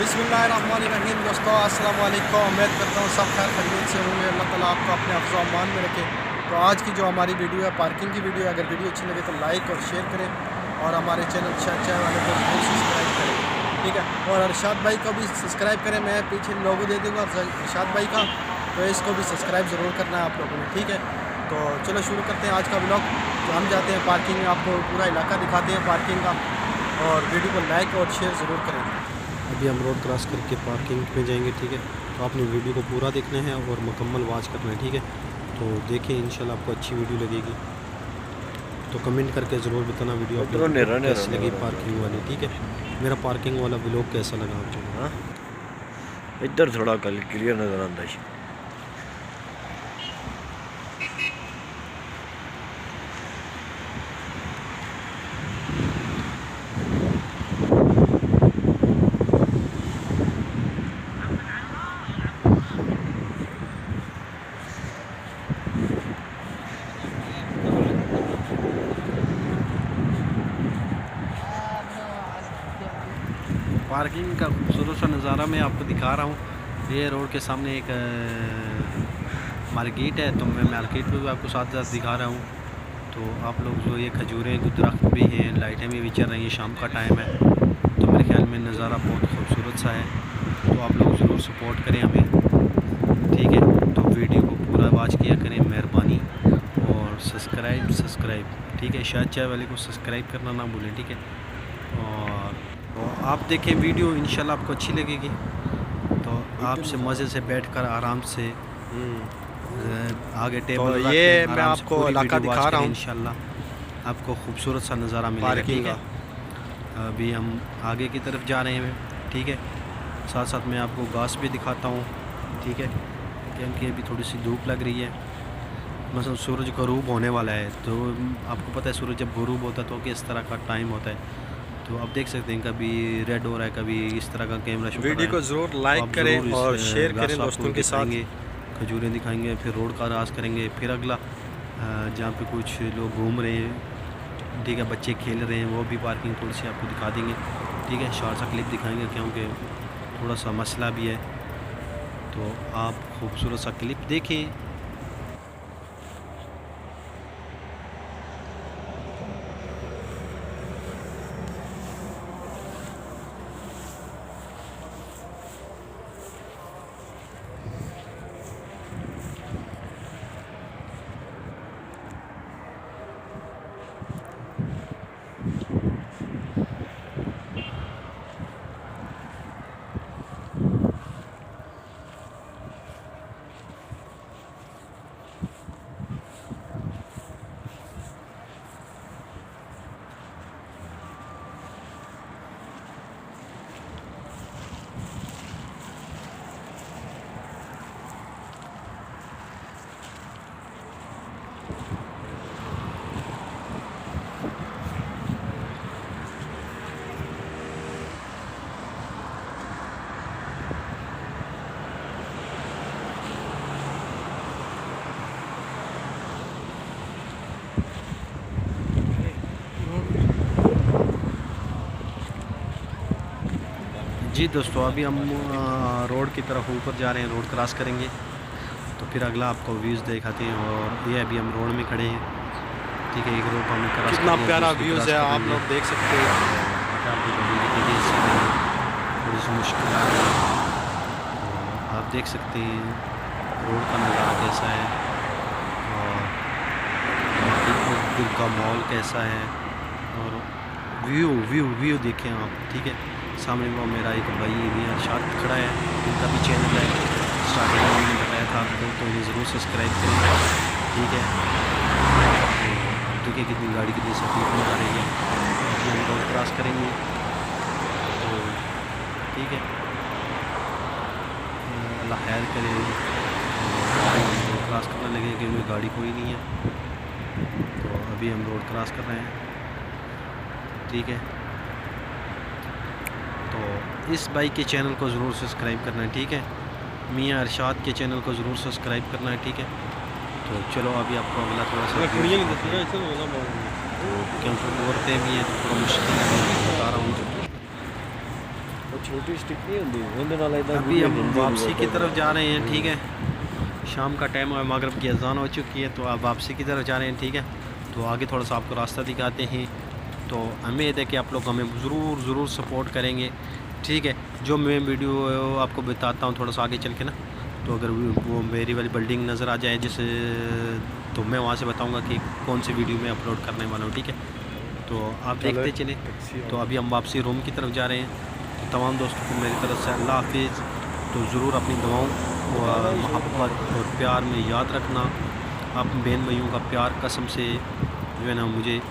बिस्मिल्लाहिर्रहमानिर्रहीम। दोस्तों अस्सलाम वालेकुम। उम्मीद करता हूँ सब खैर खैरियत से होंगे। अल्लाह ताला आपको अपने हिफ्ज़ व अमान में रखे। तो आज की जो हमारी वीडियो है पार्किंग की वीडियो है। अगर वीडियो अच्छी लगे तो लाइक और शेयर करें और हमारे चैनल चाय वाले को जरूर सब्सक्राइब करें, ठीक है। और अरशाद भाई को भी सब्सक्राइब करें। मैं पीछे लोगो दे दूँगा अरशाद भाई का, तो इसको भी सब्सक्राइब ज़रूर करना है आप लोगों ने, ठीक है। तो चलो शुरू करते हैं आज का ब्लॉग। तो हम जाते हैं पार्किंग में, आपको पूरा इलाका दिखाते हैं पार्किंग का, और वीडियो को लाइक और शेयर ज़रूर करें। अभी हम रोड क्रॉस करके पार्किंग में जाएंगे, ठीक है। तो आपने वीडियो को पूरा देखना है और मुकम्मल वॉच करना है, ठीक है। तो देखिए इंशाल्लाह आपको अच्छी वीडियो लगेगी। तो कमेंट करके ज़रूर बताना वीडियो आपको कैसी लगी पार्किंग वाली, ठीक है। मेरा पार्किंग वाला ब्लॉग कैसा लगा आपको? इधर थोड़ा क्लियर नज़र आता है। पार्किंग का खूबसूरत सा नज़ारा मैं आपको दिखा रहा हूँ। ये रोड के सामने एक मार्केट है, तो मैं मार्केट में भी आपको साथ साथ दिखा रहा हूँ। तो आप लोग जो ये खजूरें दरख्त भी हैं, लाइटें भी चल रही हैं, शाम का टाइम है, तो मेरे ख्याल में नज़ारा बहुत खूबसूरत सा है। तो आप लोग ज़रूर सपोर्ट करें हमें, ठीक है। तो वीडियो को पूरा वॉच किया करें, मेहरबानी। और सब्सक्राइब, ठीक है। शायद चाय वाले को सब्सक्राइब करना ना भूलें, ठीक है। और आप देखें वीडियो, इंशाल्लाह आपको अच्छी लगेगी। तो आपसे मज़े से बैठकर आराम से आगे टेबल तो ये मैं आपको इलाका दिखा रहा हूँ, इंशाल्लाह आपको खूबसूरत सा नज़ारा मिलेगा, ठीक है। अभी हम आगे की तरफ जा रहे हैं, ठीक है। साथ साथ मैं आपको घास भी दिखाता हूँ, ठीक है, क्योंकि अभी थोड़ी सी धूप लग रही है। मतलब सूरज गरूब होने वाला है, तो आपको पता है सूरज जब गरूब होता है तो किस तरह का टाइम होता है। तो आप देख सकते हैं कभी रेड हो रहा है, कभी इस तरह का कैमरा शूट। वीडियो को ज़रूर लाइक करें और शेयर करें दोस्तों के साथ। खजूरें दिखाएंगे, फिर रोड का रास करेंगे, फिर अगला जहाँ पे कुछ लोग घूम रहे हैं, ठीक है, बच्चे खेल रहे हैं, वो भी पार्किंग थोड़ी सी आपको दिखा देंगे, ठीक है। शॉर्ट सा क्लिप दिखाएंगे क्योंकि थोड़ा सा मसला भी है। तो आप खूबसूरत सा क्लिप देखें। जी दोस्तों, अभी हम रोड की तरफ ऊपर जा रहे हैं, रोड क्रॉस करेंगे तो फिर अगला आपको व्यूज़ दिखाते हैं। और ये अभी हम रोड में खड़े हैं, ठीक है। एक रोड हम क्रॉस, कितना प्यारा व्यूज़ है, आप लोग देख सकते हैं। थोड़ी सी मुश्किल आ रही है, तो आप देख सकते हैं रोड का नज़ारा कैसा है और का मॉल कैसा है। और व्यू देखें आप, ठीक है। सामने वो मेरा एक भाई अरशाद खड़ा है, उनका भी चैनल है, स्टार्टिंग में मैंने बताया था आपको, तो इन्हें ज़रूर सब्सक्राइब करें, ठीक है। तो देखिए कितनी गाड़ी कितनी स्पीड में आ रही है। अभी हम रोड क्रॉस करेंगे, तो ठीक है, अल्लाह खैर करे, रोड क्रॉस करने लगे क्योंकि गाड़ी कोई नहीं है। तो अभी हम रोड क्रॉस कर रहे हैं, ठीक है। तो इस भाई के चैनल को ज़रूर सब्सक्राइब करना है, ठीक है। मियाँ अरशाद के चैनल को ज़रूर सब्सक्राइब करना है, ठीक है। तो चलो अभी आपको अगला थोड़ा सा, तो क्योंकि औरतें भी हैं तो थोड़ा मुश्किल है, मैं बता रहा हूँ। छोटी स्टिक नहीं होती उनके नाल इधर अभी हम वापसी की तरफ जा रहे हैं, ठीक है। शाम का टाइम और मगरिब की अजान हो चुकी है, तो अब वापसी की तरफ जा रहे हैं, ठीक है। तो आगे थोड़ा सा आपको रास्ता दिखाते हैं। तो उम्मीद है कि आप लोग हमें ज़रूर सपोर्ट करेंगे, ठीक है। जो मैं वीडियो आपको बताता हूँ थोड़ा सा आगे चल के ना, तो अगर वो मेरी वाली बिल्डिंग नज़र आ जाए जिसे, तो मैं वहाँ से बताऊँगा कि कौन सी वीडियो मैं अपलोड करने वाला हूँ, ठीक है। तो आप देखते चलें। तो अभी हम वापसी रूम की तरफ जा रहे हैं। तो तमाम दोस्तों को मेरी तरफ से अल्लाह हाफिज़। तो ज़रूर अपनी दुआओं और मोहब्बत और प्यार में याद रखना। आप बहन भाइयों का प्यार कसम से जो है ना मुझे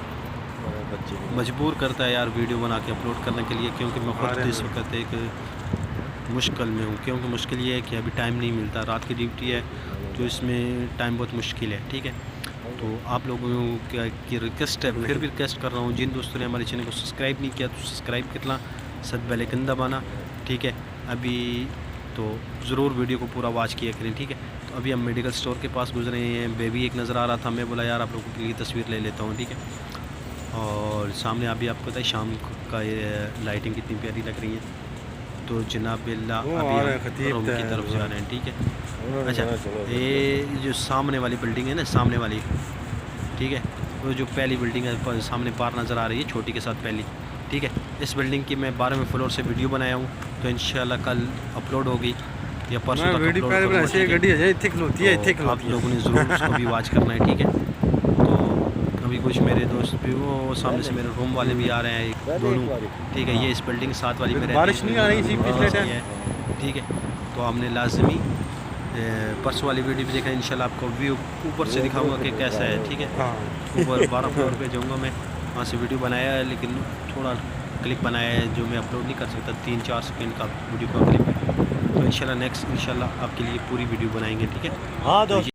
मजबूर करता है यार वीडियो बना के अपलोड करने के लिए, क्योंकि मैं खुद इस वक्त एक मुश्किल में हूँ। क्योंकि मुश्किल ये है कि अभी टाइम नहीं मिलता, रात की ड्यूटी है, तो इसमें टाइम बहुत मुश्किल है, ठीक है। तो आप लोगों की रिक्वेस्ट है, फिर भी रिक्वेस्ट कर रहा हूँ, जिन दोस्तों ने हमारे चैनल को सब्सक्राइब नहीं किया तो सब्सक्राइब करना, साथ बेल आइकन दबाना, ठीक है। अभी तो ज़रूर वीडियो को पूरा वॉच किया करें, ठीक है। तो अभी हम मेडिकल स्टोर के पास गुजरे हैं। बेबी एक नज़र आ रहा था, मैं बोला यार आप लोगों के लिए तस्वीर ले लेता हूँ, ठीक है। और सामने अभी आपको पता है शाम का ये लाइटिंग कितनी प्यारी लग रही है। तो जनाब बिल्ला अभी हम रूम की तरफ जा रहे हैं, ठीक है। अच्छा, ये जो सामने वाली बिल्डिंग है ना, सामने वाली, ठीक है, वो जो पहली बिल्डिंग है सामने बार नज़र आ रही है छोटी के साथ पहली, ठीक है। इस बिल्डिंग की मैं 12वें फ्लोर से वीडियो बनाया हूँ, तो इंशाल्लाह कल अपलोड होगी या परसों तक अपलोड करूँगा, तो आप लोगों ने ज़रूर उसको भी वॉच करना है, ठीक है। तो अभी कुछ मेरे दोस्त भी वो सामने से मेरे रूम वाले भी आ रहे हैं दोनों, ठीक है। ये इस बिल्डिंग 7 वाली में बारिश नहीं आ रही थी पिछले टाइम, ठीक है। तो हमने लाजमी परसों वाली वीडियो भी देखा, इंशाल्लाह आपको व्यू ऊपर से दिखाऊंगा कि कैसा है, ठीक है। ऊपर 12 फ्लोर पे जाऊंगा मैं, वहाँ से वीडियो बनाया है, लेकिन थोड़ा क्लिप बनाया है जो मैं अपलोड नहीं कर सकता, 3-4 सेकंड का वीडियो का क्लिप है। तो इंशाल्लाह नेक्स्ट इंशाल्लाह आपके लिए पूरी वीडियो बनाएंगे, ठीक है। हाँ दोस्त।